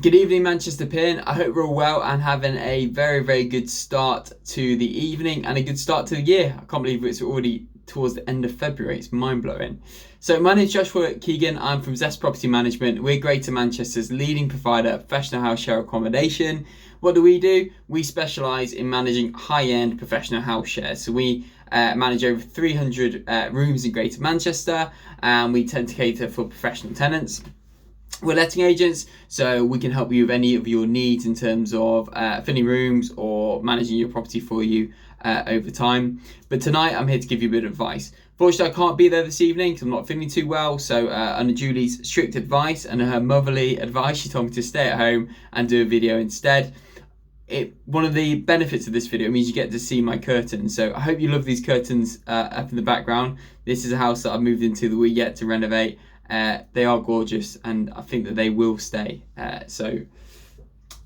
Good evening, Manchester Pin. I hope we're all well and having a very, very good start to the evening and a good start to the year. I can't believe it's already towards the end of February. It's mind-blowing. So my name is Joshua Keegan. I'm from Zest Property Management. We're Greater Manchester's leading provider of professional house share accommodation. What do? We specialise in managing high-end professional house shares. So we manage over 300 rooms in Greater Manchester, and we tend to cater for professional tenants. We're letting agents, so we can help you with any of your needs in terms of filling rooms or managing your property for you over time. But tonight I'm here to give you a bit of advice. Fortunately, I can't be there this evening because I'm not feeling too well. So under Julie's strict advice and her motherly advice, she told me to stay at home and do a video instead. One of the benefits of this video means you get to see my curtains. So I hope you love these curtains up in the background. This is a house that I've moved into that we yet to renovate. They are gorgeous and I think that they will stay. So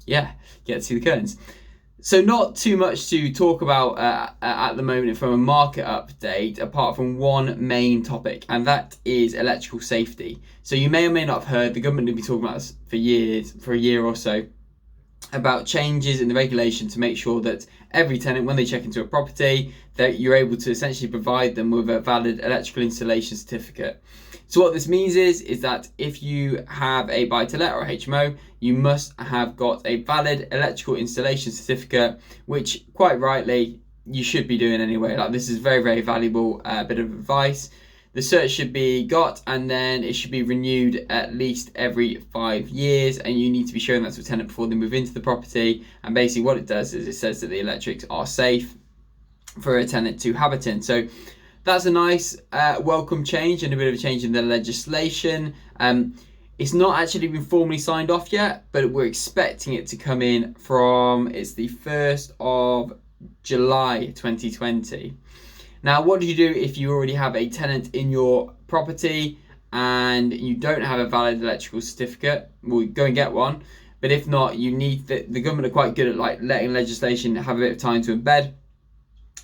yeah, get to see the curtains. So not too much to talk about at the moment from a market update, apart from one main topic, and that is electrical safety. So you may or may not have heard, the government have been talking about this for years, for a year or so, about changes in the regulation to make sure that every tenant, when they check into a property, that you're able to essentially provide them with a valid electrical installation certificate. So what this means is that if you have a buy-to-let or a HMO, you must have got a valid electrical installation certificate, which quite rightly you should be doing anyway. Like, this is very, very valuable bit of advice. The cert should be got, and then it should be renewed at least every 5 years, and you need to be showing that to a tenant before they move into the property. And basically what it does is it says that the electrics are safe for a tenant to habit in. So that's a nice welcome change and a bit of a change in the legislation. It's not actually been formally signed off yet, but we're expecting it to come in it's the 1st of July 2020. Now, what do you do if you already have a tenant in your property and you don't have a valid electrical certificate? Well, go and get one. But if not, you need the government are quite good at letting legislation have a bit of time to embed.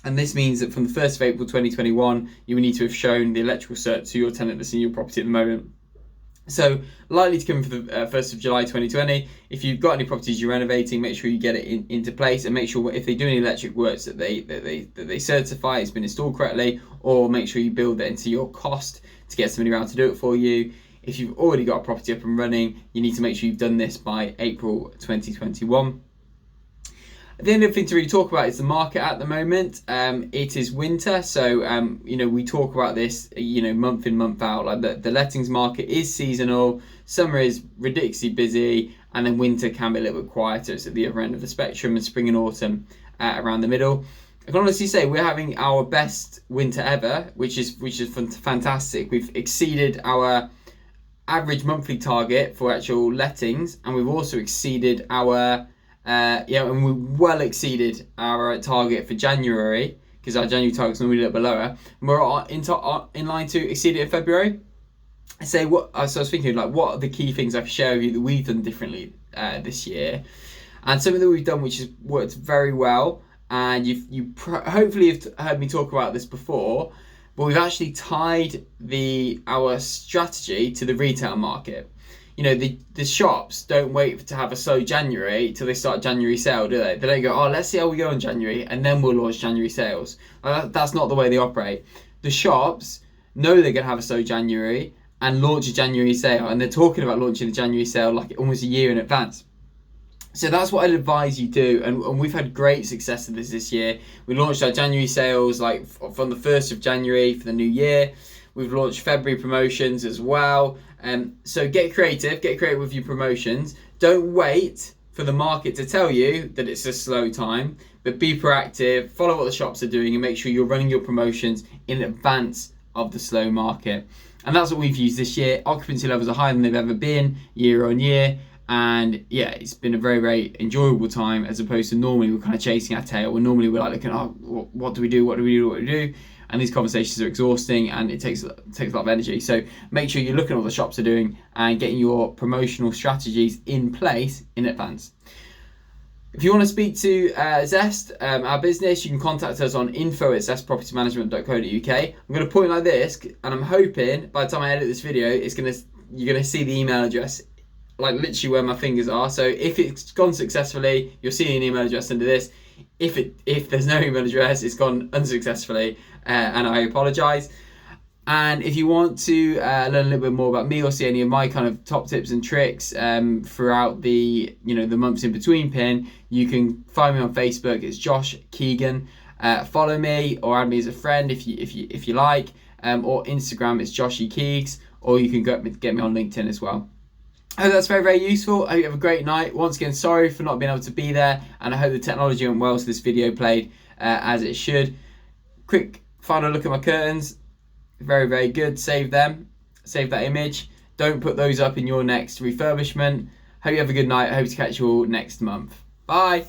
And this means that from the 1st of April 2021, you will need to have shown the electrical cert to your tenant that's in your property at the moment. So likely to come for the 1st of July 2020. If you've got any properties you're renovating, make sure you get it into place, and make sure if they do any electric works that they certify it's been installed correctly, or make sure you build that into your cost to get somebody around to do it for you. If you've already got a property up and running, you need to make sure you've done this by April 2021. The only thing to really talk about is the market at the moment. It is winter, so we talk about this month in, month out. Like the lettings market is seasonal. Summer is ridiculously busy, and then winter can be a little bit quieter. It's at the other end of the spectrum, and spring and autumn around the middle. I can honestly say we're having our best winter ever, which is fantastic. We've exceeded our average monthly target for actual lettings, and we've also exceeded our and we well exceeded our target for January, because our January target's normally a little bit lower. And we're in line to exceed it in February. So I was thinking, what are the key things I can share with you that we've done differently this year? And something that we've done which has worked very well, and you hopefully have heard me talk about this before, but we've actually tied our strategy to the retail market. The shops don't wait to have a slow January till they start January sale, do they? They don't go, let's see how we go in January and then we'll launch January sales. That's not the way they operate. The shops know they're going to have a slow January and launch a January sale, and they're talking about launching a January sale like almost a year in advance. So that's what I'd advise you do, and we've had great success with this year. We launched our January sales from the 1st of January for the new year. We've launched February promotions as well. So get creative with your promotions. Don't wait for the market to tell you that it's a slow time, but be proactive, follow what the shops are doing, and make sure you're running your promotions in advance of the slow market. And that's what we've used this year. Occupancy levels are higher than they've ever been year on year. And yeah, it's been a very, very enjoyable time, as opposed to normally we're kind of chasing our tail. We're looking, what do we do? And these conversations are exhausting, and it takes a lot of energy. So make sure you're looking at what the shops are doing and getting your promotional strategies in place in advance. If you want to speak to Zest, our business, you can contact us on info@zestpropertymanagement.co.uk. I'm going to point like this, and I'm hoping by the time I edit this video, you're going to see the email address like literally where my fingers are. So if it's gone successfully, you'll see an email address under this. If there's no email address, it's gone unsuccessfully, and I apologize. And if you want to learn a little bit more about me or see any of my kind of top tips and tricks throughout the the months in between pin, you can find me on Facebook. It's Josh Keegan. Follow me or add me as a friend if you like, or Instagram, it's Joshy Keegs, or you can get me on LinkedIn as well. I hope that's very, very useful. I hope you have a great night. Once again, sorry for not being able to be there, and I hope the technology went well so this video played as it should. Quick final look at my curtains. Very, very good. Save them. Save that image. Don't put those up in your next refurbishment. Hope you have a good night. I hope to catch you all next month. Bye.